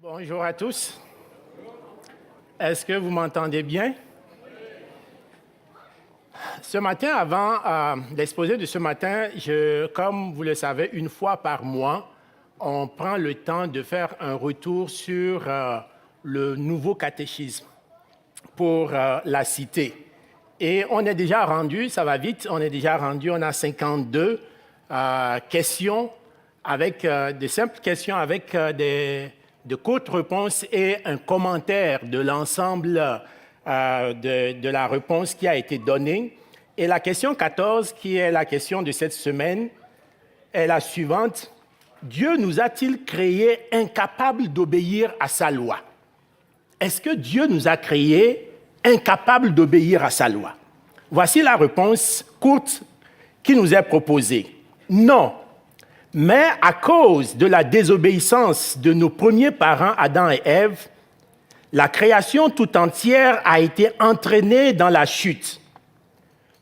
Bonjour à tous. Est-ce que vous m'entendez bien? Ce matin, avant l'exposé de ce matin, comme vous le savez, une fois par mois, on prend le temps de faire un retour sur le nouveau catéchisme pour la cité. Et on est déjà rendu, ça va vite, on a 52 questions, avec des simples questions, avec de courtes réponses et un commentaire de l'ensemble de la réponse qui a été donnée. Et la question 14, qui est la question de cette semaine, est la suivante. Dieu nous a-t-il créés incapables d'obéir à sa loi? Est-ce que Dieu nous a créés incapables d'obéir à sa loi? Voici la réponse courte qui nous est proposée. Non. Mais à cause de la désobéissance de nos premiers parents, Adam et Ève, la création tout entière a été entraînée dans la chute.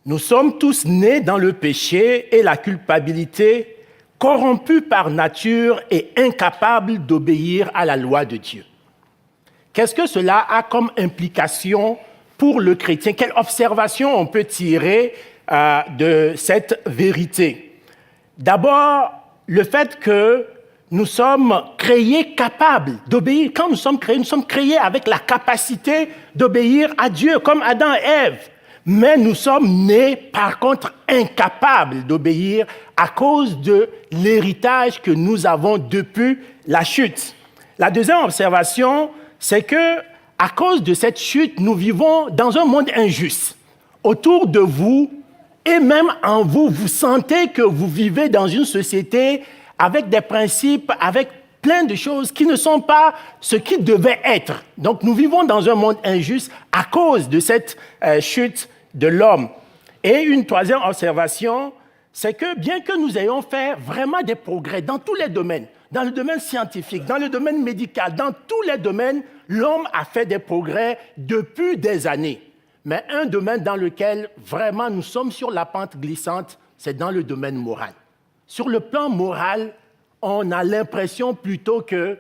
Nous sommes tous nés dans le péché et la culpabilité, corrompus par nature et incapables d'obéir à la loi de Dieu. Qu'est-ce que cela a comme implication pour le chrétien? Quelle observation on peut tirer de cette vérité? D'abord, le fait que nous sommes créés capables d'obéir. Quand nous sommes créés avec la capacité d'obéir à Dieu, comme Adam et Ève. Mais nous sommes nés, par contre, incapables d'obéir à cause de l'héritage que nous avons depuis la chute. La deuxième observation, c'est que à cause de cette chute, nous vivons dans un monde injuste. Autour de vous, et même en vous, vous sentez que vous vivez dans une société avec des principes, avec plein de choses qui ne sont pas ce qui devaient être. Donc nous vivons dans un monde injuste à cause de cette chute de l'homme. Et une troisième observation, c'est que bien que nous ayons fait vraiment des progrès dans tous les domaines, dans le domaine scientifique, dans le domaine médical, dans tous les domaines, l'homme a fait des progrès depuis des années. Mais un domaine dans lequel vraiment nous sommes sur la pente glissante, c'est dans le domaine moral. Sur le plan moral, on a l'impression plutôt que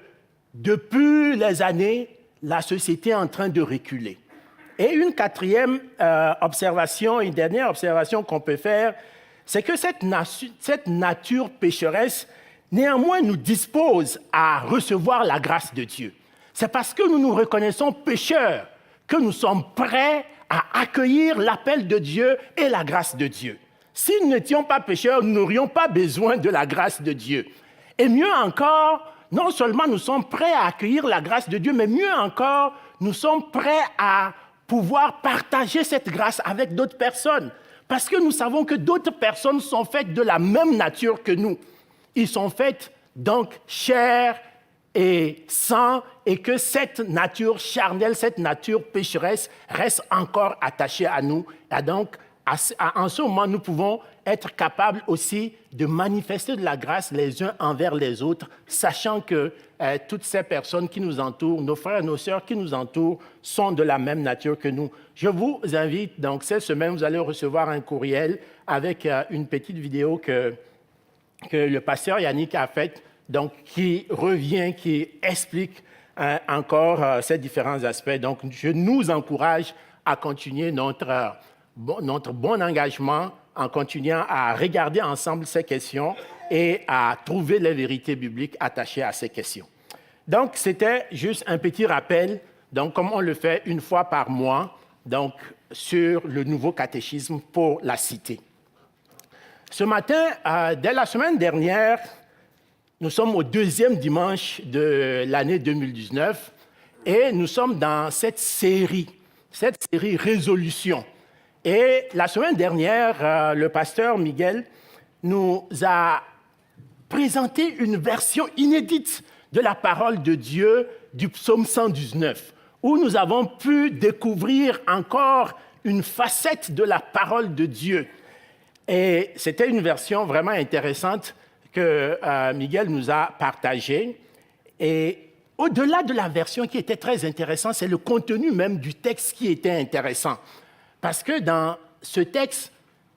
depuis les années, la société est en train de reculer. Et une quatrième observation, une dernière observation qu'on peut faire, c'est que cette nature pécheresse, néanmoins, nous dispose à recevoir la grâce de Dieu. C'est parce que nous nous reconnaissons pécheurs que nous sommes prêts à accueillir l'appel de Dieu et la grâce de Dieu. Si nous n'étions pas pécheurs, nous n'aurions pas besoin de la grâce de Dieu. Et mieux encore, non seulement nous sommes prêts à accueillir la grâce de Dieu, mais mieux encore, nous sommes prêts à pouvoir partager cette grâce avec d'autres personnes. Parce que nous savons que d'autres personnes sont faites de la même nature que nous. Ils sont faits donc chair et sang, et que cette nature charnelle, cette nature pécheresse reste encore attachée à nous. Et donc, en ce moment, nous pouvons être capables aussi de manifester de la grâce les uns envers les autres, sachant que toutes ces personnes qui nous entourent, nos frères et nos sœurs qui nous entourent, sont de la même nature que nous. Je vous invite, donc cette semaine, vous allez recevoir un courriel avec une petite vidéo que le pasteur Yannick a faite, donc qui revient, qui explique encore ces différents aspects. Donc, je nous encourage à continuer notre bon engagement en continuant à regarder ensemble ces questions et à trouver les vérités bibliques attachées à ces questions. Donc, c'était juste un petit rappel, donc comme on le fait une fois par mois, donc sur le nouveau catéchisme pour la cité. Ce matin, dès la semaine dernière, nous sommes au deuxième dimanche de l'année 2019 et nous sommes dans cette série Résolution. Et la semaine dernière, le pasteur Miguel nous a présenté une version inédite de la parole de Dieu du psaume 119, où nous avons pu découvrir encore une facette de la parole de Dieu. Et c'était une version vraiment intéressante que Miguel nous a partagée. Et au-delà de la version qui était très intéressante, c'est le contenu même du texte qui était intéressant. Parce que dans ce texte,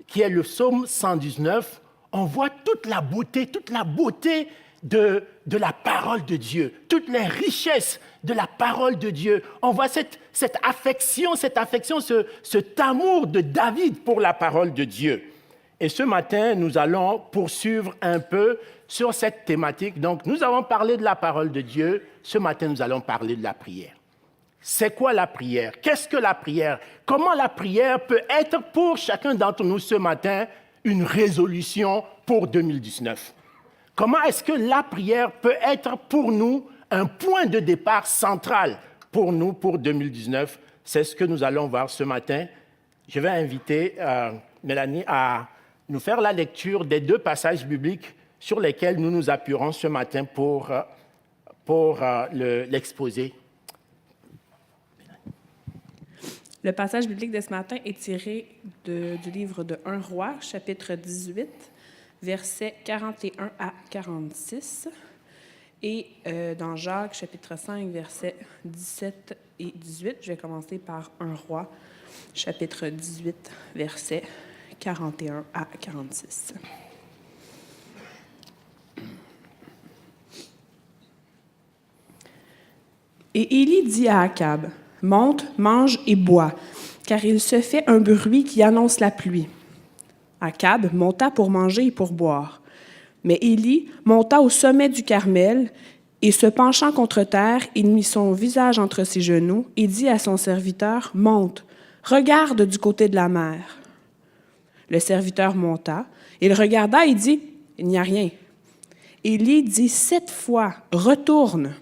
qui est le psaume 119, on voit toute la beauté de la parole de Dieu, toutes les richesses de la parole de Dieu. On voit cette affection, cet amour de David pour la parole de Dieu. Et ce matin, nous allons poursuivre un peu sur cette thématique. Donc, nous avons parlé de la parole de Dieu. Ce matin, nous allons parler de la prière. C'est quoi la prière? Qu'est-ce que la prière? Comment la prière peut être pour chacun d'entre nous ce matin une résolution pour 2019? Comment est-ce que la prière peut être pour nous un point de départ central pour nous pour 2019? C'est ce que nous allons voir ce matin. Je vais inviter Mélanie à nous faire la lecture des 2 passages bibliques sur lesquels nous nous appuierons ce matin pour l'exposer. Le passage biblique de ce matin est tiré du livre de 1 Roi, chapitre 18, versets 41 à 46, et dans Jacques, chapitre 5, versets 17 et 18. Je vais commencer par 1 Roi, chapitre 18, versets 41 à 46. Et Élie dit à Akab, « Monte, mange et bois, car il se fait un bruit qui annonce la pluie. » Akab monta pour manger et pour boire. Mais Élie monta au sommet du Carmel, et se penchant contre terre, il mit son visage entre ses genoux et dit à son serviteur, « Monte, regarde du côté de la mer. » Le serviteur monta, il regarda et dit, « Il n'y a rien. » Élie dit 7 fois, « Retourne. »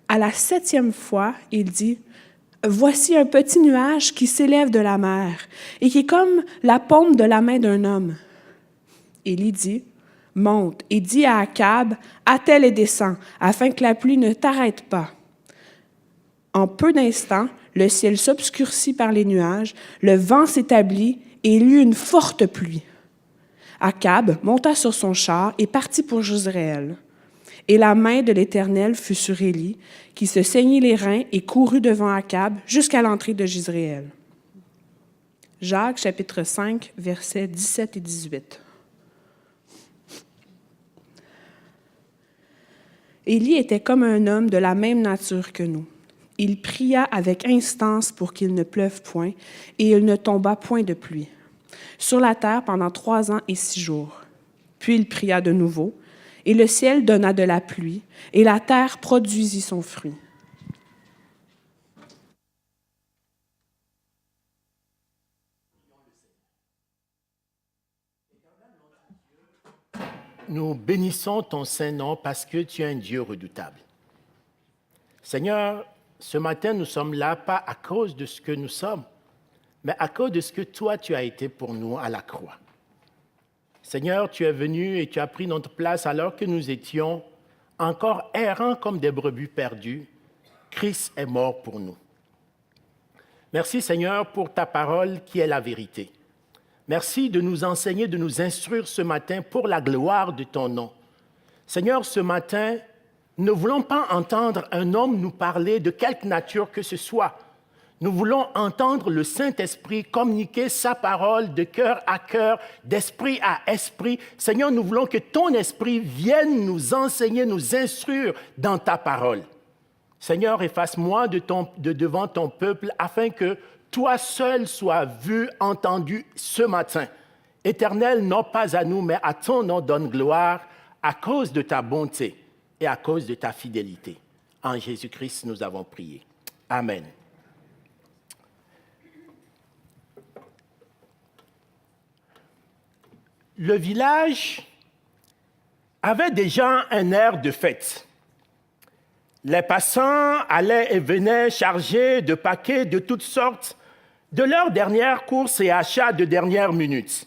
À la 7e fois, il dit, « Voici un petit nuage qui s'élève de la mer et qui est comme la paume de la main d'un homme. » Élie dit, « Monte et dis à Akab, attelle et descends, afin que la pluie ne t'arrête pas. » En peu d'instants, le ciel s'obscurcit par les nuages, le vent s'établit et il y eut une forte pluie. Akab monta sur son char et partit pour Jezréel. Et la main de l'Éternel fut sur Élie, qui se saignit les reins et courut devant Akab jusqu'à l'entrée de Jezréel. Jacques, chapitre 5, versets 17 et 18. Élie était comme un homme de la même nature que nous. Il pria avec instance pour qu'il ne pleuve point, et il ne tomba point de pluie sur la terre pendant 3 ans et 6 jours. Puis il pria de nouveau, et le ciel donna de la pluie, et la terre produisit son fruit. Nous bénissons ton Saint-Nom parce que tu es un Dieu redoutable. Seigneur, ce matin, nous sommes là pas à cause de ce que nous sommes, mais à cause de ce que toi, tu as été pour nous à la croix. Seigneur, tu es venu et tu as pris notre place alors que nous étions encore errants comme des brebis perdues. Christ est mort pour nous. Merci, Seigneur, pour ta parole qui est la vérité. Merci de nous enseigner, de nous instruire ce matin pour la gloire de ton nom. Seigneur, ce matin, nous ne voulons pas entendre un homme nous parler de quelque nature que ce soit. Nous voulons entendre le Saint-Esprit communiquer sa parole de cœur à cœur, d'esprit à esprit. Seigneur, nous voulons que ton esprit vienne nous enseigner, nous instruire dans ta parole. Seigneur, efface-moi devant ton peuple afin que toi seul sois vu, entendu ce matin. Éternel, non pas à nous, mais à ton nom donne gloire à cause de ta bonté et à cause de ta fidélité. En Jésus-Christ, nous avons prié. Amen. Le village avait déjà un air de fête. Les passants allaient et venaient chargés de paquets de toutes sortes de leurs dernières courses et achats de dernière minute.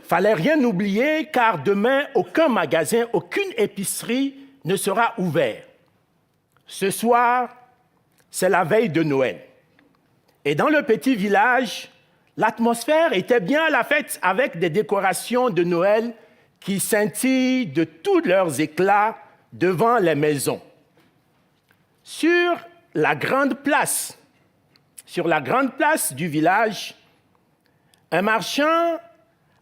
Fallait rien oublier car demain, aucun magasin, aucune épicerie ne sera ouvert. Ce soir, c'est la veille de Noël. Et dans le petit village, l'atmosphère était bien à la fête avec des décorations de Noël qui scintillent de tous leurs éclats devant les maisons. Sur la grande place du village, un marchand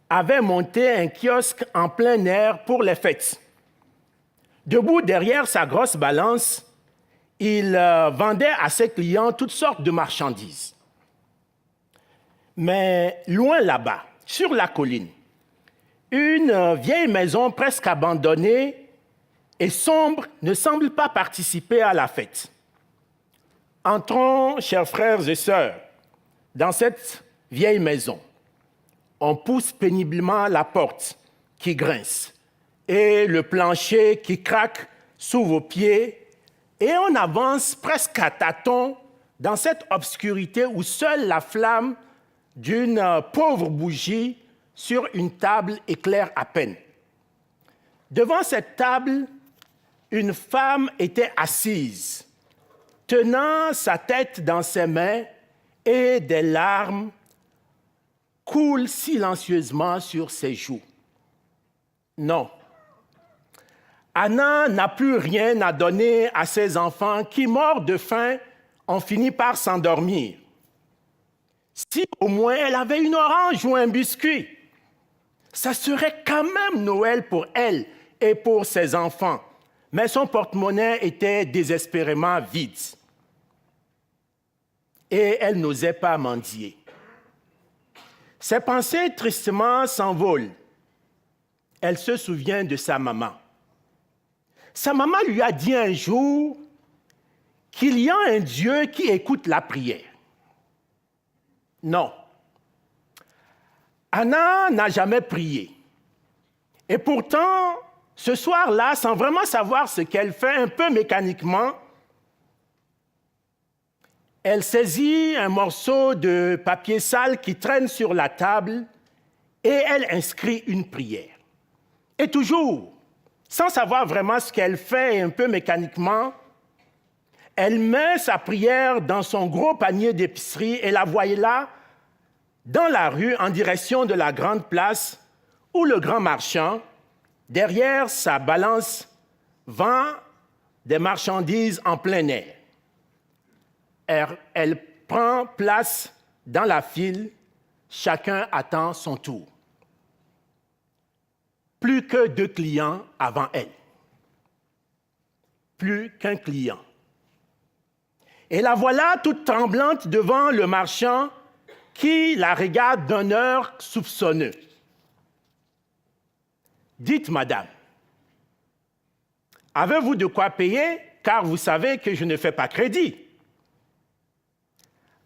avait monté un kiosque en plein air pour les fêtes. Debout derrière sa grosse balance, il vendait à ses clients toutes sortes de marchandises. Mais loin là-bas, sur la colline, une vieille maison presque abandonnée et sombre ne semble pas participer à la fête. Entrons, chers frères et sœurs, dans cette vieille maison. On pousse péniblement la porte qui grince et le plancher qui craque sous vos pieds et on avance presque à tâtons dans cette obscurité où seule la flamme d'une pauvre bougie sur une table éclaire à peine. Devant cette table, une femme était assise, tenant sa tête dans ses mains et des larmes coulent silencieusement sur ses joues. Non, Anna n'a plus rien à donner à ses enfants qui, morts de faim, ont fini par s'endormir. Si au moins elle avait une orange ou un biscuit, ça serait quand même Noël pour elle et pour ses enfants. Mais son porte-monnaie était désespérément vide. Et elle n'osait pas mendier. Ses pensées tristement s'envolent. Elle se souvient de sa maman. Sa maman lui a dit un jour qu'il y a un Dieu qui écoute la prière. Non. Anna n'a jamais prié. Et pourtant, ce soir-là, sans vraiment savoir ce qu'elle fait, un peu mécaniquement, elle saisit un morceau de papier sale qui traîne sur la table et elle inscrit une prière. Et toujours, sans savoir vraiment ce qu'elle fait, un peu mécaniquement, elle met sa prière dans son gros panier d'épicerie et la voilà dans la rue en direction de la grande place où le grand marchand, derrière sa balance, vend des marchandises en plein air. Elle prend place dans la file, chacun attend son tour. Plus que 2 clients avant elle. Plus qu'un client. Et la voilà toute tremblante devant le marchand qui la regarde d'un air soupçonneux. Dites, madame, avez-vous de quoi payer, car vous savez que je ne fais pas crédit.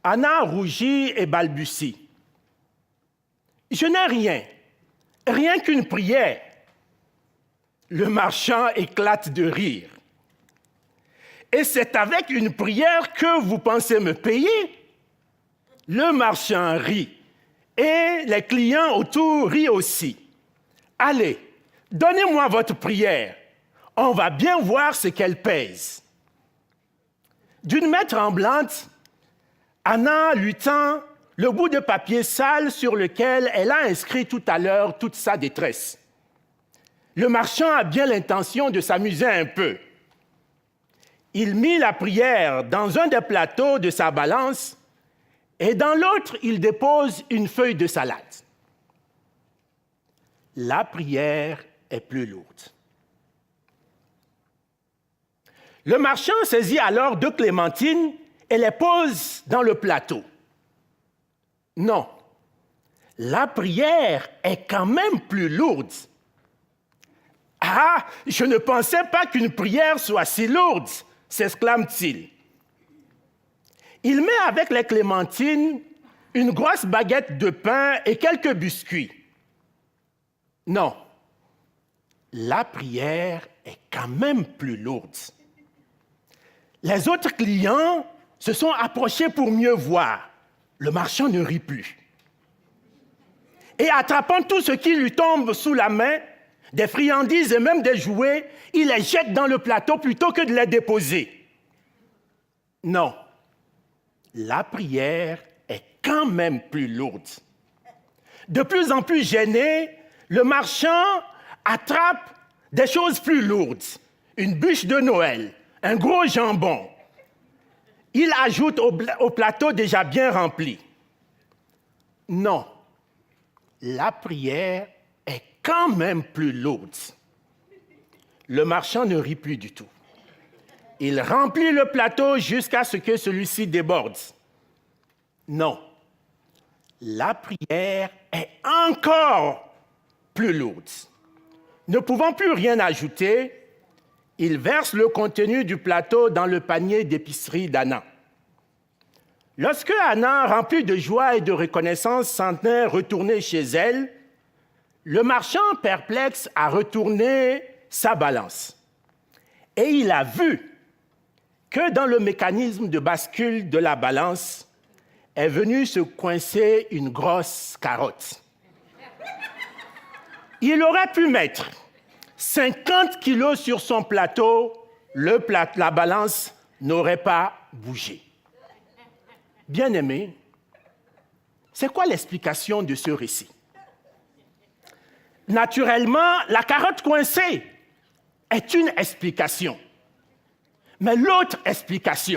Anna rougit et balbutie. Je n'ai rien, rien qu'une prière. Le marchand éclate de rire. Et c'est avec une prière que vous pensez me payer? Le marchand rit et les clients autour rient aussi. Allez, donnez-moi votre prière. On va bien voir ce qu'elle pèse. D'une main tremblante, Anna lui tend le bout de papier sale sur lequel elle a inscrit tout à l'heure toute sa détresse. Le marchand a bien l'intention de s'amuser un peu. Il mit la prière dans un des plateaux de sa balance et dans l'autre, il dépose une feuille de salade. La prière est plus lourde. Le marchand saisit alors 2 clémentines et les pose dans le plateau. Non, la prière est quand même plus lourde. Ah, je ne pensais pas qu'une prière soit si lourde, s'exclame-t-il. Il met avec les clémentines une grosse baguette de pain et quelques biscuits. Non, la prière est quand même plus lourde. Les autres clients se sont approchés pour mieux voir. Le marchand ne rit plus. Et attrapant tout ce qui lui tombe sous la main, des friandises et même des jouets, il les jette dans le plateau plutôt que de les déposer. Non, la prière est quand même plus lourde. De plus en plus gêné, le marchand attrape des choses plus lourdes. Une bûche de Noël, un gros jambon. Il ajoute au plateau déjà bien rempli. Non, la prière est quand même plus lourde. Le marchand ne rit plus du tout. Il remplit le plateau jusqu'à ce que celui-ci déborde. Non, la prière est encore plus lourde. Ne pouvant plus rien ajouter, il verse le contenu du plateau dans le panier d'épicerie d'Anna. Lorsque Anna, remplie de joie et de reconnaissance, s'en est retournée chez elle, le marchand, perplexe, a retourné sa balance. Et il a vu que dans le mécanisme de bascule de la balance est venue se coincer une grosse carotte. Il aurait pu mettre 50 kilos sur son plateau, la balance n'aurait pas bougé. Bien-aimés, c'est quoi l'explication de ce récit? Naturellement, la carotte coincée est une explication. Mais l'autre explication,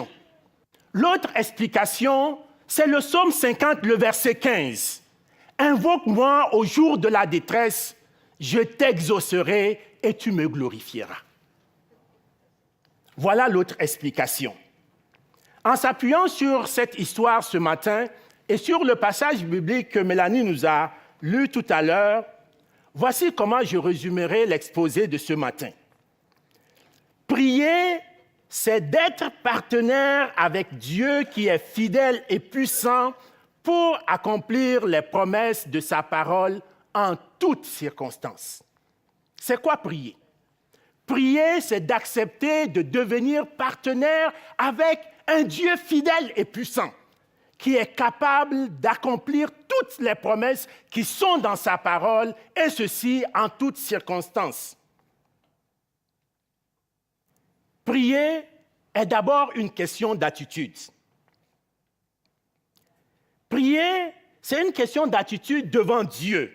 c'est le psaume 50, le verset 15. « Invoque-moi au jour de la détresse, je t'exaucerai et tu me glorifieras. » Voilà l'autre explication. En s'appuyant sur cette histoire ce matin et sur le passage biblique que Mélanie nous a lu tout à l'heure, voici comment je résumerai l'exposé de ce matin. Prier, c'est d'être partenaire avec Dieu qui est fidèle et puissant pour accomplir les promesses de sa parole en toutes circonstances. C'est quoi prier? Prier, c'est d'accepter de devenir partenaire avec un Dieu fidèle et puissant qui est capable d'accomplir toutes les promesses qui sont dans sa parole, et ceci en toutes circonstances. Prier est d'abord une question d'attitude. Prier, c'est une question d'attitude devant Dieu.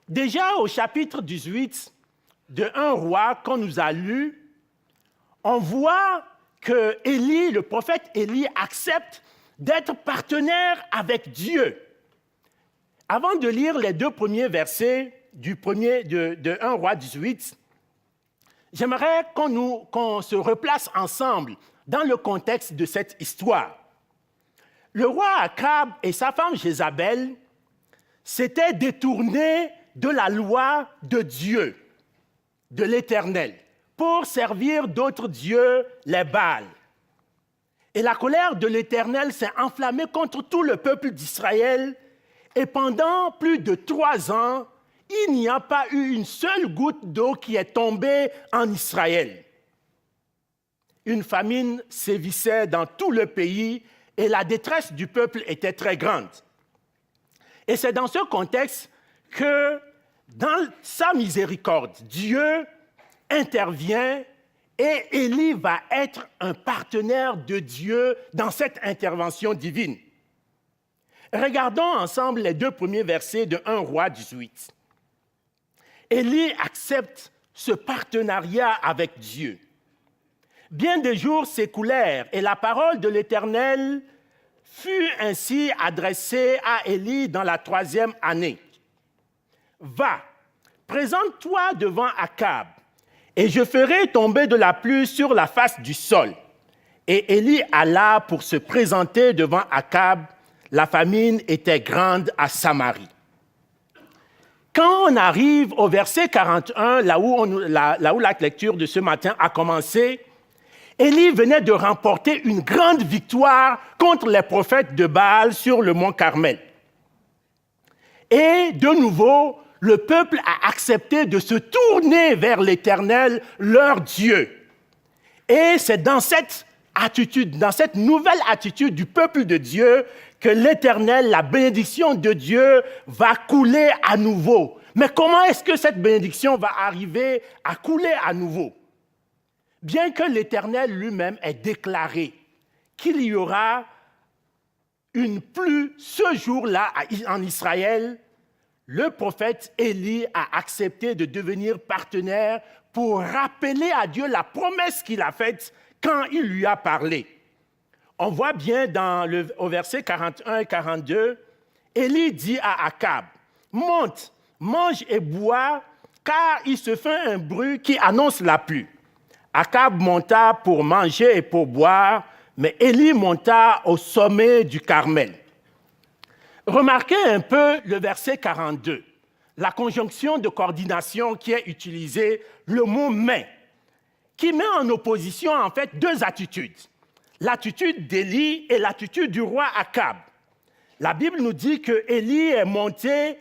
Déjà au chapitre 18 de 1 Roi, qu'on nous a lu, on voit que Élie, le prophète Élie, accepte d'être partenaire avec Dieu. Avant de lire les 2 premiers versets de 1 Roi 18, j'aimerais qu'on se replace ensemble dans le contexte de cette histoire. Le roi Akab et sa femme Jézabel s'étaient détournés de la loi de Dieu, de l'Éternel, pour servir d'autres dieux, les Baals. Et la colère de l'Éternel s'est enflammée contre tout le peuple d'Israël, et pendant plus de 3 ans, il n'y a pas eu une seule goutte d'eau qui est tombée en Israël. Une famine sévissait dans tout le pays et la détresse du peuple était très grande. Et c'est dans ce contexte que, dans sa miséricorde, Dieu intervient et Élie va être un partenaire de Dieu dans cette intervention divine. Regardons ensemble les 2 premiers versets de 1 Roi 18. Élie accepte ce partenariat avec Dieu. Bien des jours s'écoulèrent et la parole de l'Éternel fut ainsi adressée à Élie dans la 3e année. Va, présente-toi devant Akab, et je ferai tomber de la pluie sur la face du sol. Et Élie alla pour se présenter devant Akab. La famine était grande à Samarie. Quand on arrive au verset 41, là où la lecture de ce matin a commencé, Élie venait de remporter une grande victoire contre les prophètes de Baal sur le mont Carmel. Et de nouveau, le peuple a accepté de se tourner vers l'Éternel, leur Dieu. Et c'est dans cette attitude, dans cette nouvelle attitude du peuple de Dieu, que l'Éternel, la bénédiction de Dieu, va couler à nouveau. Mais comment est-ce que cette bénédiction va arriver à couler à nouveau? Bien que l'Éternel lui-même ait déclaré qu'il y aura une pluie ce jour-là en Israël, le prophète Élie a accepté de devenir partenaire pour rappeler à Dieu la promesse qu'il a faite quand il lui a parlé. On voit bien au verset 41 et 42, Élie dit à Akab, monte, mange et bois, car il se fait un bruit qui annonce la pluie. Akab monta pour manger et pour boire, mais Élie monta au sommet du Carmel. Remarquez un peu le verset 42, la conjonction de coordination qui est utilisée, le mot « mais », qui met en opposition en fait deux attitudes, l'attitude d'Élie et l'attitude du roi Akab. La Bible nous dit que Élie est monté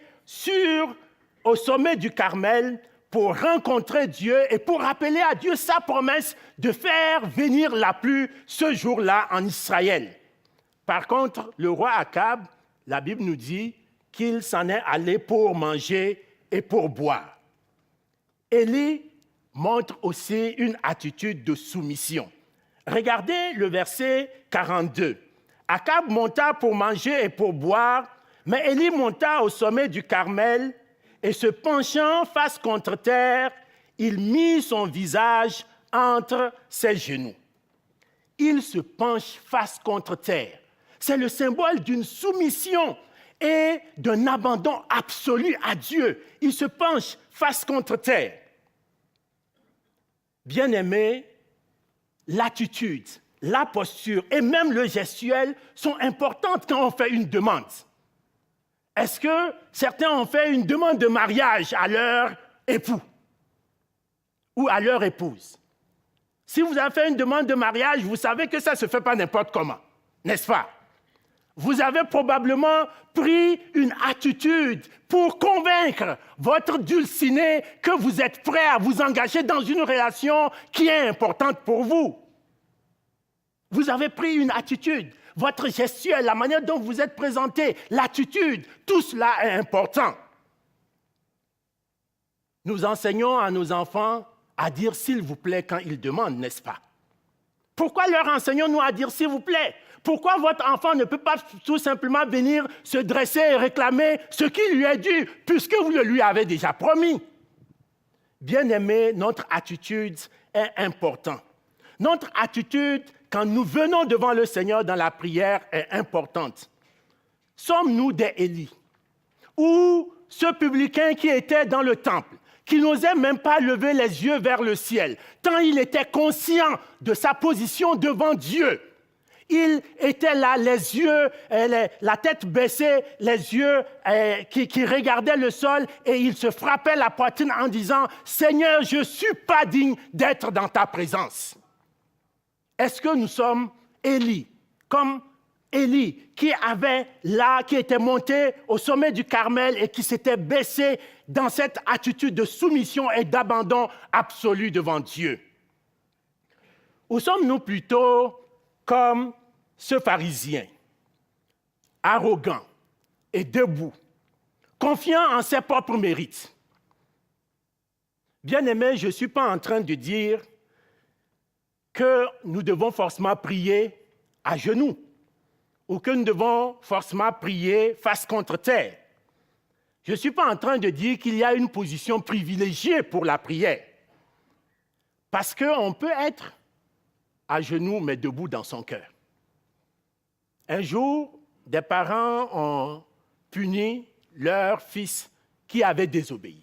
au sommet du Carmel pour rencontrer Dieu et pour rappeler à Dieu sa promesse de faire venir la pluie ce jour-là en Israël. Par contre, le roi Akab, la Bible nous dit qu'il s'en est allé pour manger et pour boire. Élie montre aussi une attitude de soumission. Regardez le verset 42. Akab monta pour manger et pour boire, mais Élie monta au sommet du Carmel et se penchant face contre terre, il mit son visage entre ses genoux. Il se penche face contre terre. C'est le symbole d'une soumission et d'un abandon absolu à Dieu. Il se penche face contre terre. Bien-aimés, l'attitude, la posture et même le gestuel sont importantes quand on fait une demande. Est-ce que certains ont fait une demande de mariage à leur époux ou à leur épouse? Si vous avez fait une demande de mariage, vous savez que ça ne se fait pas n'importe comment, n'est-ce pas? Vous avez probablement pris une attitude pour convaincre votre dulciné que vous êtes prêt à vous engager dans une relation qui est importante pour vous. Vous avez pris une attitude, votre gestuelle, la manière dont vous êtes présenté, l'attitude, tout cela est important. Nous enseignons à nos enfants à dire « s'il vous plaît » quand ils demandent, n'est-ce pas? Pourquoi leur enseignons-nous à dire « s'il vous plaît » ? Pourquoi votre enfant ne peut pas tout simplement venir se dresser et réclamer ce qui lui est dû, puisque vous le lui avez déjà promis? Bien-aimés, notre attitude est importante. Notre attitude, quand nous venons devant le Seigneur dans la prière, est importante. Sommes-nous des Élie? Ou ce publicain qui était dans le temple, qui n'osait même pas lever les yeux vers le ciel, tant il était conscient de sa position devant Dieu. Il était là, les yeux, la tête baissée, les yeux qui regardaient le sol, et il se frappait la poitrine en disant « Seigneur, je ne suis pas digne d'être dans ta présence ». Est-ce que nous sommes Élie, comme Élie, qui était monté au sommet du Carmel et qui s'était baissé dans cette attitude de soumission et d'abandon absolu devant Dieu? Ou sommes-nous plutôt comme ce pharisien, arrogant et debout, confiant en ses propres mérites? Bien-aimés, je ne suis pas en train de dire que nous devons forcément prier à genoux ou que nous devons forcément prier face contre terre. Je ne suis pas en train de dire qu'il y a une position privilégiée pour la prière, parce qu'on peut être à genoux, mais debout dans son cœur. Un jour, des parents ont puni leur fils qui avait désobéi,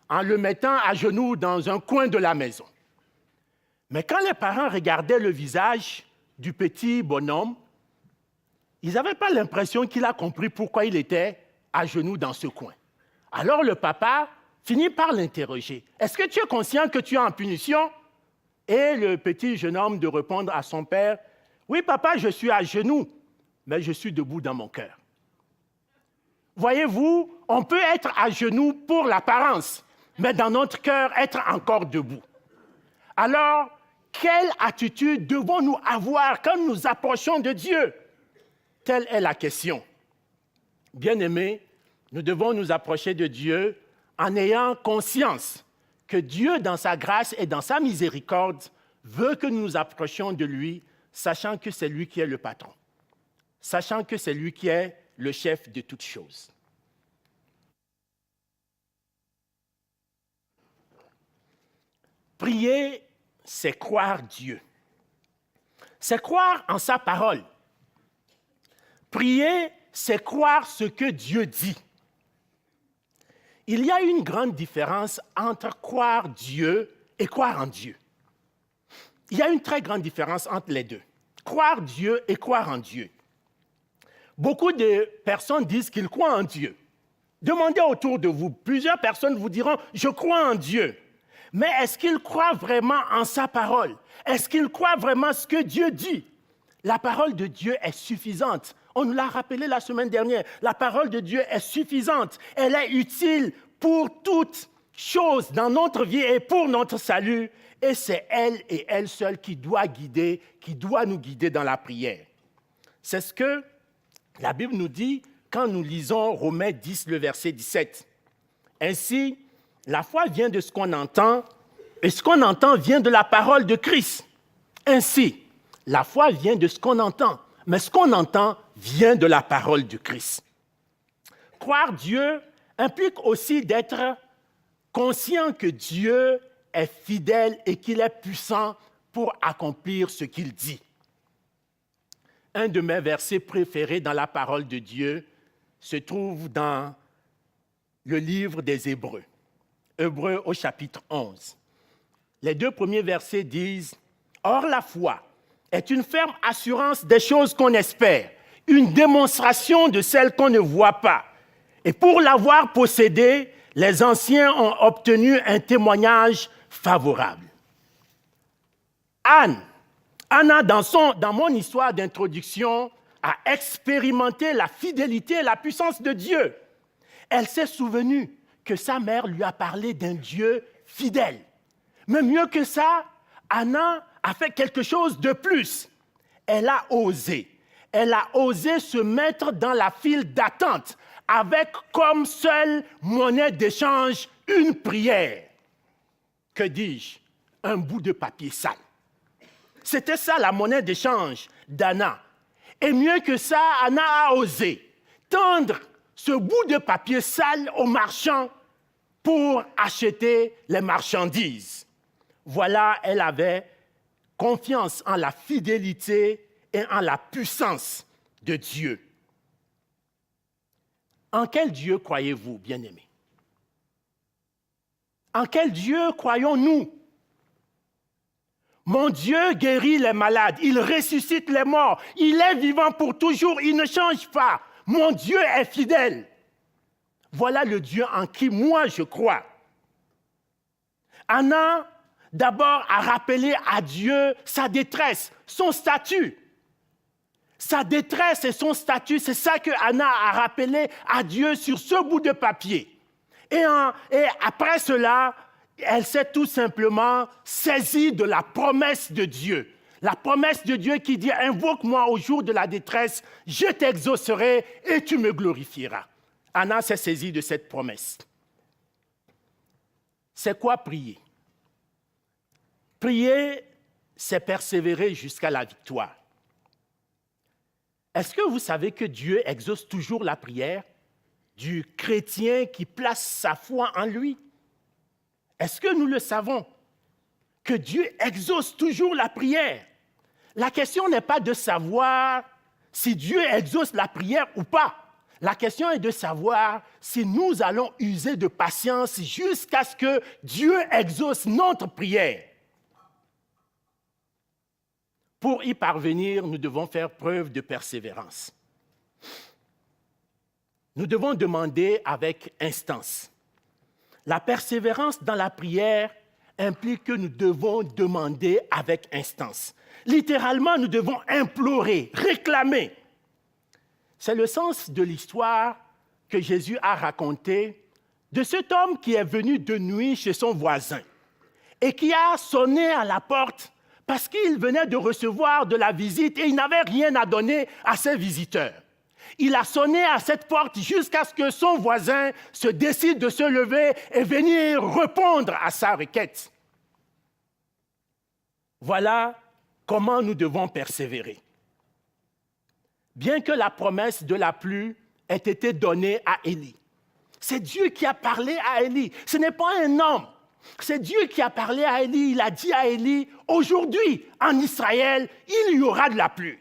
en le mettant à genoux dans un coin de la maison. Mais quand les parents regardaient le visage du petit bonhomme, ils n'avaient pas l'impression qu'il a compris pourquoi il était à genoux dans ce coin. Alors le papa finit par l'interroger. « Est-ce que tu es conscient que tu es en punition ?» Et le petit jeune homme de répondre à son père, « Oui, papa, je suis à genoux, mais je suis debout dans mon cœur. » Voyez-vous, on peut être à genoux pour l'apparence, mais dans notre cœur, être encore debout. Alors, quelle attitude devons-nous avoir quand nous nous approchons de Dieu? Telle est la question. Bien-aimés, nous devons nous approcher de Dieu en ayant conscience que Dieu, dans sa grâce et dans sa miséricorde, veut que nous nous approchions de lui, sachant que c'est lui qui est le patron, sachant que c'est lui qui est le chef de toutes choses. Prier, c'est croire Dieu. C'est croire en sa parole. Prier, c'est croire ce que Dieu dit. il y a une grande différence entre croire Dieu et croire en Dieu. Il y a une très grande différence entre les deux. Croire Dieu et croire en Dieu. Beaucoup de personnes disent qu'ils croient en Dieu. Demandez autour de vous, plusieurs personnes vous diront « je crois en Dieu ». Mais est-ce qu'ils croient vraiment en sa parole? Est-ce qu'ils croient vraiment ce que Dieu dit? La parole de Dieu est suffisante. On nous l'a rappelé la semaine dernière. La parole de Dieu est suffisante. Elle est utile pour toute chose dans notre vie et pour notre salut. Et c'est elle et elle seule qui doit nous guider dans la prière. C'est ce que la Bible nous dit quand nous lisons Romains 10, le verset 17. Ainsi, la foi vient de ce qu'on entend, et ce qu'on entend vient de la parole de Christ. Ainsi, la foi vient de ce qu'on entend, mais ce qu'on entend vient de la parole de Christ. Croire Dieu implique aussi d'être conscient que Dieu est fidèle et qu'il est puissant pour accomplir ce qu'il dit. Un de mes versets préférés dans la parole de Dieu se trouve dans le livre des Hébreux. Hébreux au chapitre 11. Les 2 premiers versets disent « Or la foi est une ferme assurance des choses qu'on espère, une démonstration de celles qu'on ne voit pas. Et pour l'avoir possédée, les anciens ont obtenu un témoignage favorable. » Anna, dans mon histoire d'introduction, a expérimenté la fidélité et la puissance de Dieu. Elle s'est souvenue que sa mère lui a parlé d'un Dieu fidèle. Mais mieux que ça, Anna a fait quelque chose de plus. Elle a osé. Elle a osé se mettre dans la file d'attente avec comme seule monnaie d'échange une prière. Que dis-je? Un bout de papier sale. C'était ça la monnaie d'échange d'Anna. Et mieux que ça, Anna a osé tendre ce bout de papier sale aux marchands pour acheter les marchandises. Voilà, elle avait confiance en la fidélité et en la puissance de Dieu. En quel Dieu croyez-vous, bien-aimés? En quel Dieu croyons-nous? Mon Dieu guérit les malades, il ressuscite les morts, il est vivant pour toujours, il ne change pas. Mon Dieu est fidèle. Voilà le Dieu en qui moi je crois. Anna, d'abord, a rappelé à Dieu sa détresse, son statut. Sa détresse et son statut, c'est ça que Anna a rappelé à Dieu sur ce bout de papier. Et après cela, elle s'est tout simplement saisie de la promesse de Dieu. La promesse de Dieu qui dit « Invoque-moi au jour de la détresse, je t'exaucerai et tu me glorifieras. » Anna s'est saisie de cette promesse. C'est quoi prier? Prier, c'est persévérer jusqu'à la victoire. Est-ce que vous savez que Dieu exauce toujours la prière du chrétien qui place sa foi en lui? Est-ce que nous le savons? Que Dieu exauce toujours la prière. La question n'est pas de savoir si Dieu exauce la prière ou pas. La question est de savoir si nous allons user de patience jusqu'à ce que Dieu exauce notre prière. Pour y parvenir, nous devons faire preuve de persévérance. Nous devons demander avec instance. La persévérance dans la prière implique que nous devons demander avec instance. Littéralement, nous devons implorer, réclamer. C'est le sens de l'histoire que Jésus a racontée de cet homme qui est venu de nuit chez son voisin et qui a sonné à la porte parce qu'il venait de recevoir de la visite et il n'avait rien à donner à ses visiteurs. Il a sonné à cette porte jusqu'à ce que son voisin se décide de se lever et venir répondre à sa requête. Voilà comment nous devons persévérer. Bien que la promesse de la pluie ait été donnée à Élie, c'est Dieu qui a parlé à Élie. Ce n'est pas un homme. C'est Dieu qui a parlé à Élie. Il a dit à Élie, aujourd'hui, en Israël, il y aura de la pluie.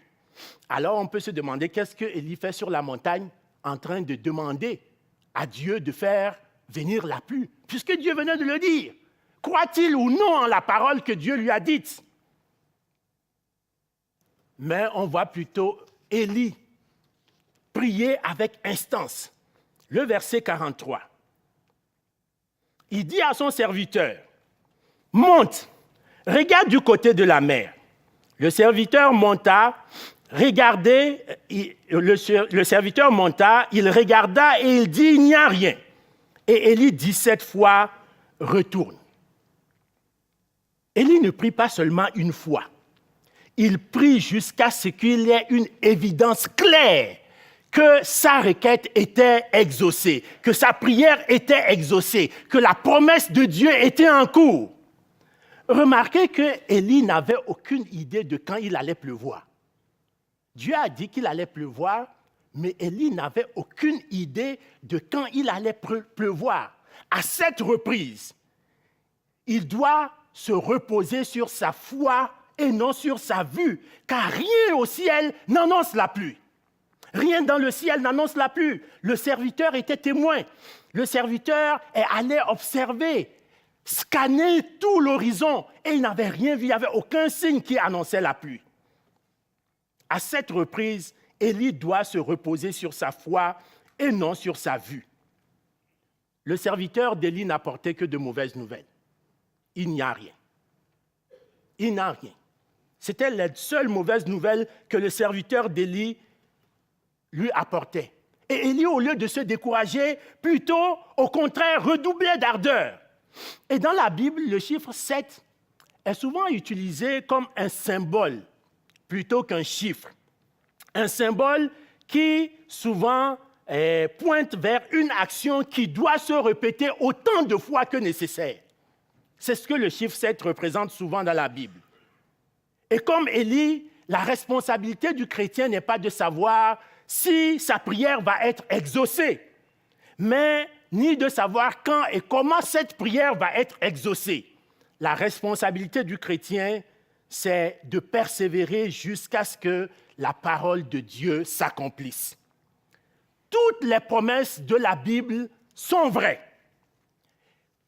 Alors, on peut se demander qu'est-ce que Élie fait sur la montagne en train de demander à Dieu de faire venir la pluie, puisque Dieu venait de le dire. Croit-il ou non en la parole que Dieu lui a dite? Mais on voit plutôt Élie prier avec instance. Le verset 43. Il dit à son serviteur, « Monte, regarde du côté de la mer. » Le serviteur monta, le serviteur monta, il regarda et il dit, « Il n'y a rien. » Et Élie dit 7 fois, « Retourne. » Élie ne prie pas seulement une fois. Il prie jusqu'à ce qu'il y ait une évidence claire que sa requête était exaucée, que sa prière était exaucée, que la promesse de Dieu était en cours. Remarquez que Élie n'avait aucune idée de quand il allait pleuvoir. Dieu a dit qu'il allait pleuvoir, mais Élie n'avait aucune idée de quand il allait pleuvoir. À cette reprise, il doit se reposer sur sa foi et non sur sa vue, car rien au ciel n'annonce la pluie. Rien dans le ciel n'annonce la pluie. Le serviteur était témoin. Le serviteur est allé observer, scanner tout l'horizon et il n'avait rien vu. Il n'y avait aucun signe qui annonçait la pluie. À cette reprise, Élie doit se reposer sur sa foi et non sur sa vue. Le serviteur d'Élie n'apportait que de mauvaises nouvelles. Il n'y a rien. Il n'y a rien. C'était la seule mauvaise nouvelle que le serviteur d'Élie lui apportait. Et Élie, au lieu de se décourager, plutôt, au contraire, redoublait d'ardeur. Et dans la Bible, le chiffre 7 est souvent utilisé comme un symbole plutôt qu'un chiffre. Un symbole qui, souvent, pointe vers une action qui doit se répéter autant de fois que nécessaire. C'est ce que le chiffre 7 représente souvent dans la Bible. Et comme Élie, la responsabilité du chrétien n'est pas de savoir si sa prière va être exaucée, mais ni de savoir quand et comment cette prière va être exaucée. La responsabilité du chrétien, c'est de persévérer jusqu'à ce que la parole de Dieu s'accomplisse. Toutes les promesses de la Bible sont vraies.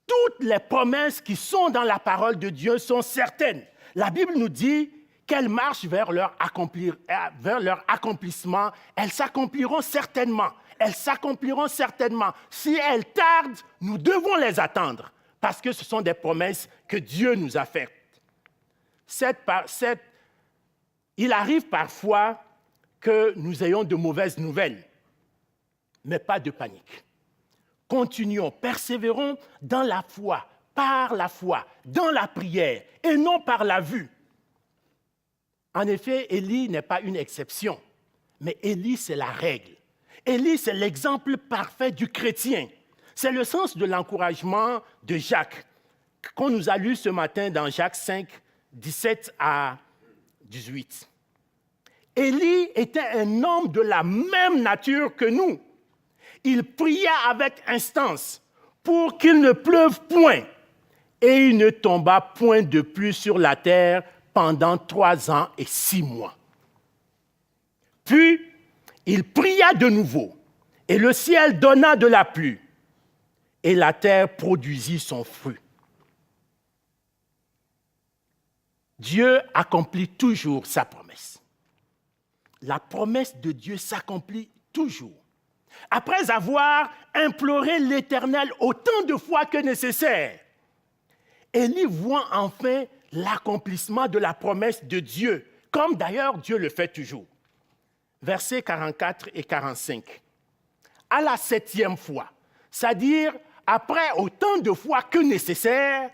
Toutes les promesses qui sont dans la parole de Dieu sont certaines. La Bible nous dit qu'elles marchent vers leur accomplissement. Elles s'accompliront certainement. Elles s'accompliront certainement. Si elles tardent, nous devons les attendre parce que ce sont des promesses que Dieu nous a faites. Il arrive parfois que nous ayons de mauvaises nouvelles, mais pas de panique. Continuons, persévérons dans la foi, par la foi, dans la prière et non par la vue. En effet, Élie n'est pas une exception, mais Élie, c'est la règle. Élie, c'est l'exemple parfait du chrétien. C'est le sens de l'encouragement de Jacques, qu'on nous a lu ce matin dans Jacques 5, 17 à 18. Élie était un homme de la même nature que nous. Il pria avec instance pour qu'il ne pleuve point, et il ne tomba point de pluie sur la terre pendant 3 ans et 6 mois. Puis, il pria de nouveau, et le ciel donna de la pluie, et la terre produisit son fruit. Dieu accomplit toujours sa promesse. La promesse de Dieu s'accomplit toujours. Après avoir imploré l'Éternel autant de fois que nécessaire, Élie voit enfin l'accomplissement de la promesse de Dieu, comme d'ailleurs Dieu le fait toujours. Versets 44 et 45. À la 7e fois, c'est-à-dire après autant de fois que nécessaire,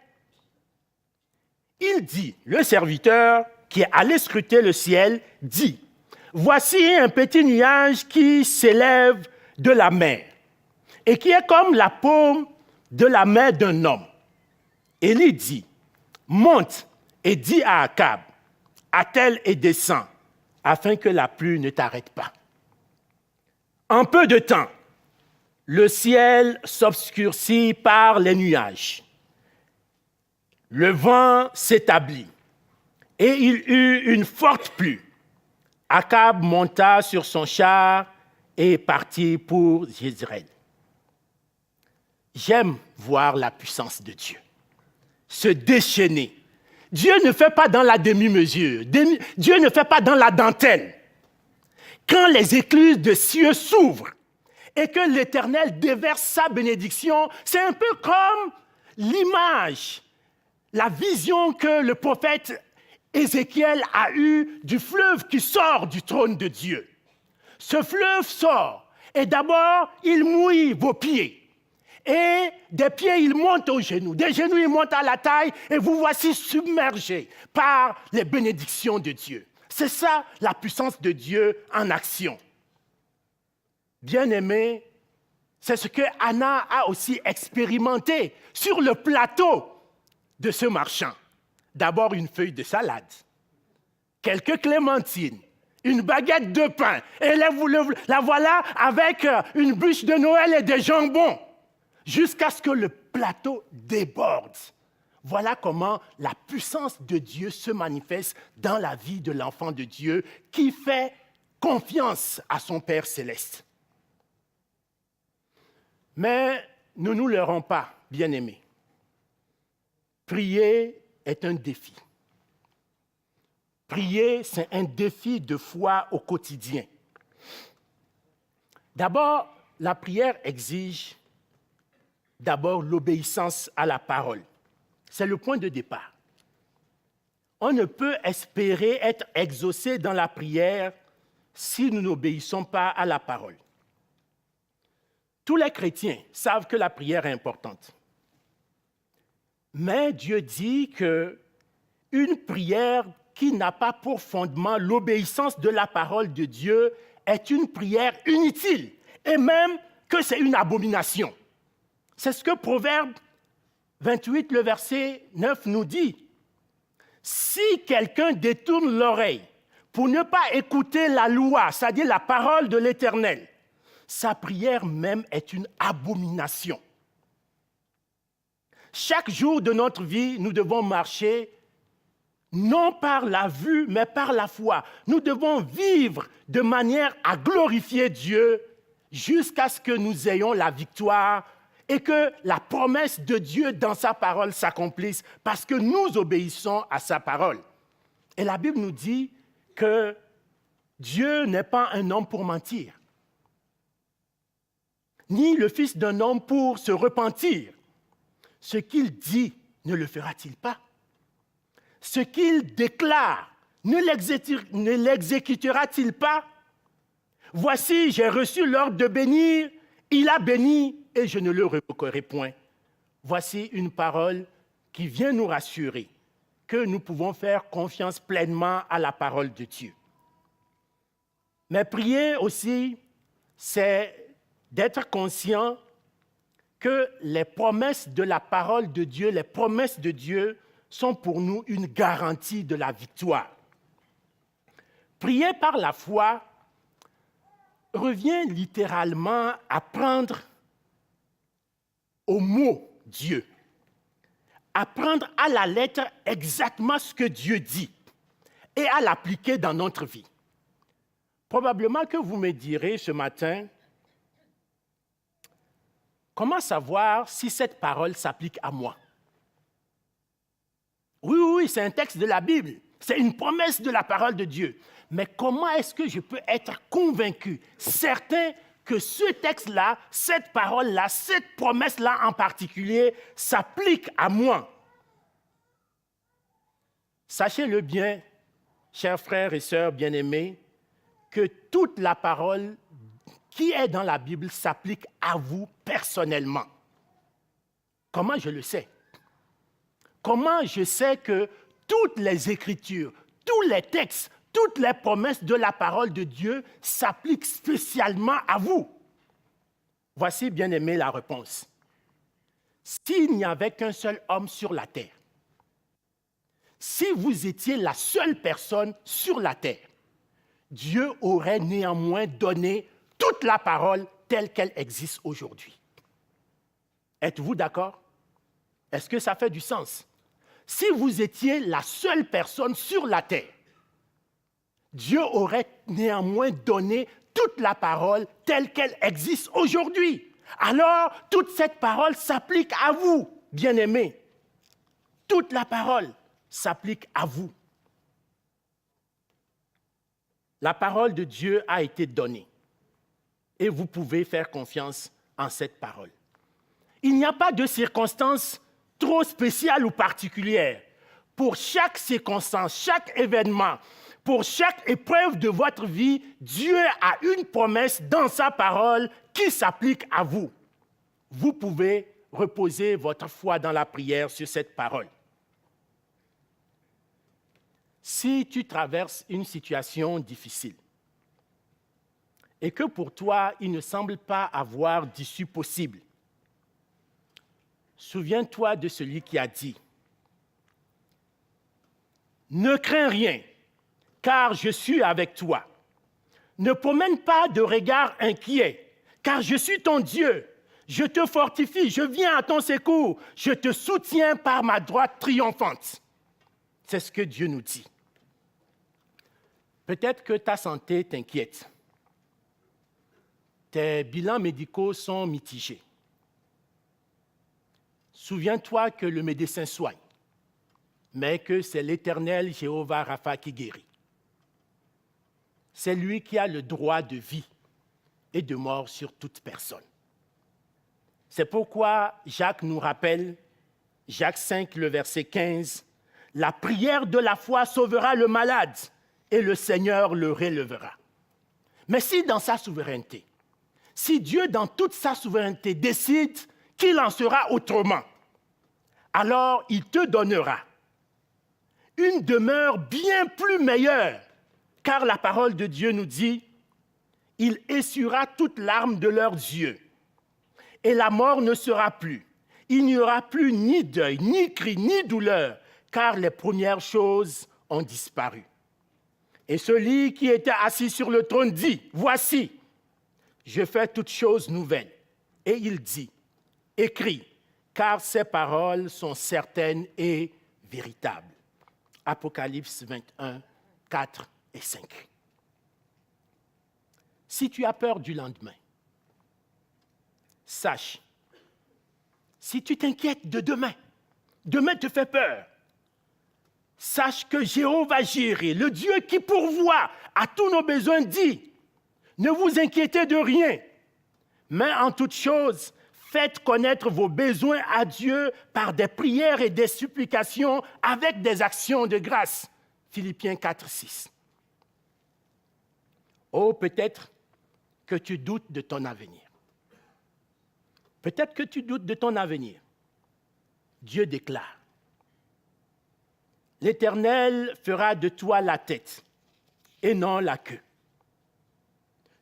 il dit, le serviteur qui est allé scruter le ciel, dit, « Voici un petit nuage qui s'élève de la mer et qui est comme la paume de la main d'un homme. » Élie dit, « Monte et dis à Akab, attelle et descends, afin que la pluie ne t'arrête pas. » En peu de temps, le ciel s'obscurcit par les nuages. Le vent s'établit et il eut une forte pluie. Akab monta sur son char et partit pour Jezreel. J'aime voir la puissance de Dieu se déchaîner. Dieu ne fait pas dans la demi-mesure. Dieu ne fait pas dans la dentelle. Quand les écluses de cieux s'ouvrent et que l'Éternel déverse sa bénédiction, c'est un peu comme l'image, la vision que le prophète Ézéchiel a eue du fleuve qui sort du trône de Dieu. Ce fleuve sort et d'abord, il mouille vos pieds. Et des pieds, il monte aux genoux. Des genoux, il monte à la taille et vous voici submergés par les bénédictions de Dieu. C'est ça la puissance de Dieu en action. Bien-aimé, c'est ce que Anna a aussi expérimenté sur le plateau de ce marchand. D'abord une feuille de salade, quelques clémentines, une baguette de pain. Et la voilà avec une bûche de Noël et des jambons, jusqu'à ce que le plateau déborde. Voilà comment la puissance de Dieu se manifeste dans la vie de l'enfant de Dieu qui fait confiance à son Père céleste. Mais ne nous leurrons pas, bien-aimés. Prier est un défi. Prier, c'est un défi de foi au quotidien. D'abord, la prière exige d'abord l'obéissance à la parole. C'est le point de départ. On ne peut espérer être exaucé dans la prière si nous n'obéissons pas à la parole. Tous les chrétiens savent que la prière est importante. Mais Dieu dit qu'une prière qui n'a pas pour fondement l'obéissance de la parole de Dieu est une prière inutile et même que c'est une abomination. C'est ce que Proverbe 28, le verset 9 nous dit. Si quelqu'un détourne l'oreille pour ne pas écouter la loi, c'est-à-dire la parole de l'Éternel, sa prière même est une abomination. Chaque jour de notre vie, nous devons marcher non par la vue, mais par la foi. Nous devons vivre de manière à glorifier Dieu jusqu'à ce que nous ayons la victoire et que la promesse de Dieu dans sa parole s'accomplisse parce que nous obéissons à sa parole. Et la Bible nous dit que Dieu n'est pas un homme pour mentir, ni le fils d'un homme pour se repentir. Ce qu'il dit, ne le fera-t-il pas? Ce qu'il déclare, ne l'exécutera-t-il pas? Voici, j'ai reçu l'ordre de bénir, il a béni et je ne le révoquerai point. Voici une parole qui vient nous rassurer que nous pouvons faire confiance pleinement à la parole de Dieu. Mais prier aussi, c'est d'être conscient que les promesses de la parole de Dieu, les promesses de Dieu sont pour nous une garantie de la victoire. Prier par la foi revient littéralement à prendre au mot Dieu, à prendre à la lettre exactement ce que Dieu dit et à l'appliquer dans notre vie. Probablement que vous me direz ce matin, comment savoir si cette parole s'applique à moi? Oui, c'est un texte de la Bible. C'est une promesse de la parole de Dieu. Mais comment est-ce que je peux être convaincu, certain que ce texte-là, cette parole-là, cette promesse-là en particulier s'applique à moi? Sachez-le bien, chers frères et sœurs bien-aimés, que toute la parole qui est dans la Bible s'applique à vous personnellement. Comment je le sais? Comment je sais que toutes les Écritures, tous les textes, toutes les promesses de la parole de Dieu s'appliquent spécialement à vous? Voici, bien-aimé, la réponse. S'il n'y avait qu'un seul homme sur la terre, si vous étiez la seule personne sur la terre, Dieu aurait néanmoins donné toute la parole telle qu'elle existe aujourd'hui. Êtes-vous d'accord? Est-ce que ça fait du sens? Si vous étiez la seule personne sur la terre, Dieu aurait néanmoins donné toute la parole telle qu'elle existe aujourd'hui. alors toute cette parole s'applique à vous, bien-aimés. Toute la parole s'applique à vous. La parole de Dieu a été donnée et vous pouvez faire confiance en cette parole. Il n'y a pas de circonstance trop spéciale ou particulière. Pour chaque circonstance, chaque événement, pour chaque épreuve de votre vie, Dieu a une promesse dans sa parole qui s'applique à vous. Vous pouvez reposer votre foi dans la prière sur cette parole. Si tu traverses une situation difficile et que pour toi, il ne semble pas avoir d'issue possible, souviens-toi de celui qui a dit « Ne crains rien, car je suis avec toi. Ne promène pas de regard inquiet, car je suis ton Dieu. Je te fortifie, je viens à ton secours, je te soutiens par ma droite triomphante. » C'est ce que Dieu nous dit. Peut-être que ta santé t'inquiète. Tes bilans médicaux sont mitigés. Souviens-toi que le médecin soigne, mais que c'est l'Éternel Jéhovah Rapha qui guérit. C'est lui qui a le droit de vie et de mort sur toute personne. C'est pourquoi Jacques nous rappelle, Jacques 5, le verset 15, « La prière de la foi sauvera le malade et le Seigneur le relèvera. » Mais si dans sa souveraineté, si Dieu dans toute sa souveraineté décide qu'il en sera autrement, alors il te donnera une demeure bien plus meilleure, car la parole de Dieu nous dit « Il essuiera toute larme de leurs yeux, et la mort ne sera plus. Il n'y aura plus ni deuil, ni cri, ni douleur, car les premières choses ont disparu. » Et celui qui était assis sur le trône dit « Voici, je fais toutes choses nouvelles. » Et il dit « Écris, car ces paroles sont certaines et véritables. » Apocalypse 21, 4 et 5. Si tu as peur du lendemain, sache, si tu t'inquiètes de demain, demain te fait peur, sache que Jéhovah Jireh, le Dieu qui pourvoit à tous nos besoins, dit, ne vous inquiétez de rien, mais en toute chose, faites connaître vos besoins à Dieu par des prières et des supplications avec des actions de grâce. Philippiens 4, 6. Oh, peut-être que tu doutes de ton avenir. Peut-être que tu doutes de ton avenir. Dieu déclare, « L'Éternel fera de toi la tête et non la queue.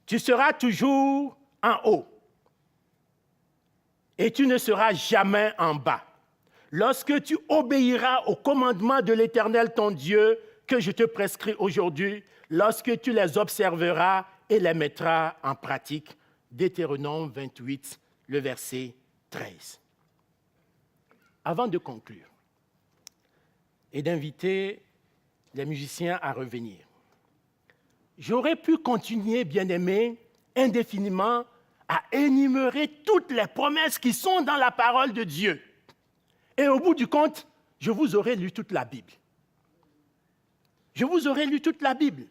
Tu seras toujours en haut et tu ne seras jamais en bas. Lorsque tu obéiras aux commandements de l'Éternel ton Dieu que je te prescris aujourd'hui, lorsque tu les observeras et les mettras en pratique. » Deutéronome 28, le verset 13. Avant de conclure et d'inviter les musiciens à revenir, j'aurais pu continuer, bien-aimés, indéfiniment à énumérer toutes les promesses qui sont dans la parole de Dieu. Et au bout du compte, je vous aurais lu toute la Bible. Je vous aurais lu toute la Bible.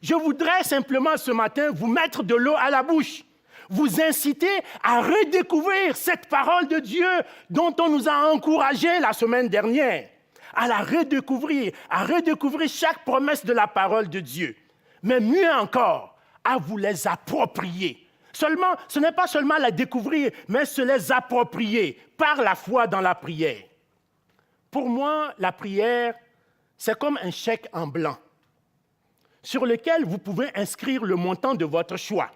Je voudrais simplement ce matin vous mettre de l'eau à la bouche, vous inciter à redécouvrir cette parole de Dieu dont on nous a encouragés la semaine dernière, à la redécouvrir, à redécouvrir chaque promesse de la parole de Dieu. Mais mieux encore, à vous les approprier. Seulement, ce n'est pas seulement la découvrir, mais se les approprier par la foi dans la prière. Pour moi, la prière, c'est comme un chèque en blanc sur lequel vous pouvez inscrire le montant de votre choix,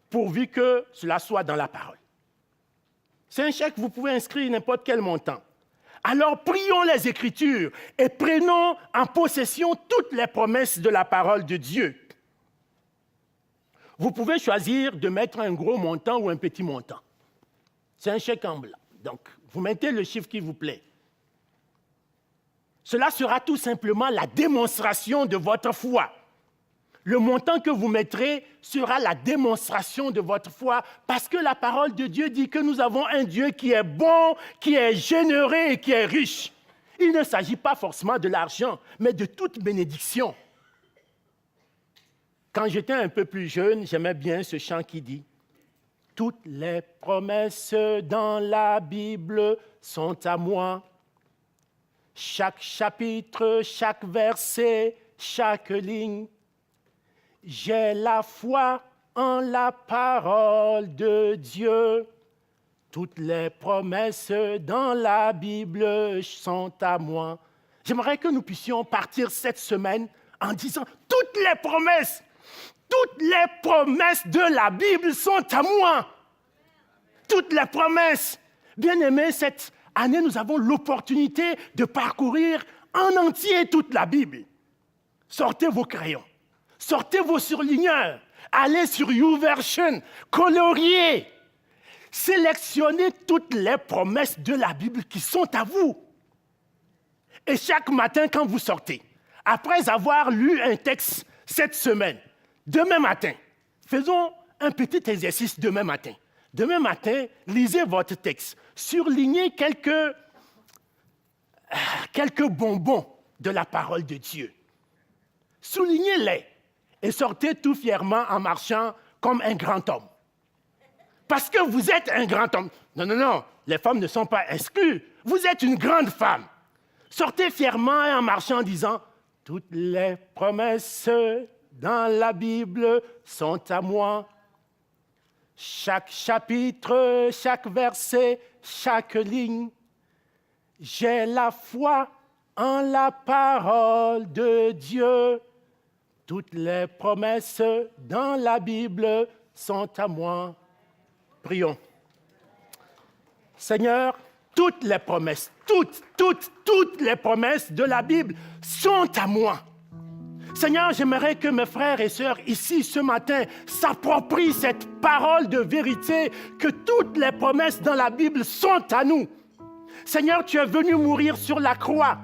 pourvu que cela soit dans la parole. C'est un chèque, vous pouvez inscrire n'importe quel montant. Alors prions les Écritures et prenons en possession toutes les promesses de la parole de Dieu. Vous pouvez choisir de mettre un gros montant ou un petit montant. C'est un chèque en blanc. Donc, vous mettez le chiffre qui vous plaît. Cela sera tout simplement la démonstration de votre foi. Le montant que vous mettrez sera la démonstration de votre foi, parce que la parole de Dieu dit que nous avons un Dieu qui est bon, qui est généreux et qui est riche. Il ne s'agit pas forcément de l'argent, mais de toute bénédiction. Quand j'étais un peu plus jeune, j'aimais bien ce chant qui dit « Toutes les promesses dans la Bible sont à moi. Chaque chapitre, chaque verset, chaque ligne. J'ai la foi en la parole de Dieu. Toutes les promesses dans la Bible sont à moi. » J'aimerais que nous puissions partir cette semaine en disant « Toutes les promesses de la Bible sont à moi. » Toutes les promesses. Bien-aimés, cette année, nous avons l'opportunité de parcourir en entier toute la Bible. Sortez vos crayons. Sortez vos surligneurs, allez sur YouVersion, coloriez, sélectionnez toutes les promesses de la Bible qui sont à vous. Et chaque matin, quand vous sortez, après avoir lu un texte cette semaine, demain matin, faisons un petit exercice demain matin. Demain matin, lisez votre texte, surlignez quelques bonbons de la parole de Dieu. Soulignez-les. Et sortez tout fièrement en marchant comme un grand homme. Parce que vous êtes un grand homme. Non, les femmes ne sont pas exclues. Vous êtes une grande femme. Sortez fièrement en marchant en disant « Toutes les promesses dans la Bible sont à moi. Chaque chapitre, chaque verset, chaque ligne. J'ai la foi en la parole de Dieu. Toutes les promesses dans la Bible sont à moi. » Prions. Seigneur, toutes les promesses, toutes les promesses de la Bible sont à moi. Seigneur, j'aimerais que mes frères et sœurs ici ce matin s'approprient cette parole de vérité, que toutes les promesses dans la Bible sont à nous. Seigneur, tu es venu mourir sur la croix.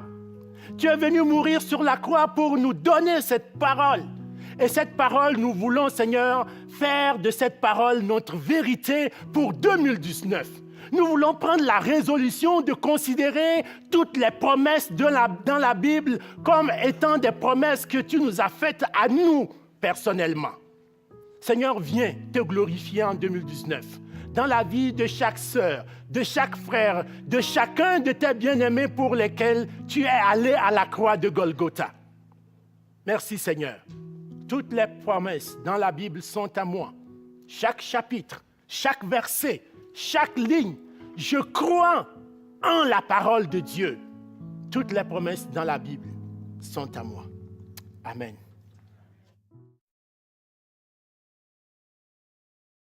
Tu es venu mourir sur la croix pour nous donner cette parole. Et cette parole, nous voulons, Seigneur, faire de cette parole notre vérité pour 2019. Nous voulons prendre la résolution de considérer toutes les promesses dans la Bible comme étant des promesses que tu nous as faites à nous personnellement. Seigneur, viens te glorifier en 2019 dans la vie de chaque sœur, de chaque frère, de chacun de tes bien-aimés pour lesquels tu es allé à la croix de Golgotha. Merci Seigneur. Toutes les promesses dans la Bible sont à moi. Chaque chapitre, chaque verset, chaque ligne. Je crois en la parole de Dieu. Toutes les promesses dans la Bible sont à moi. Amen.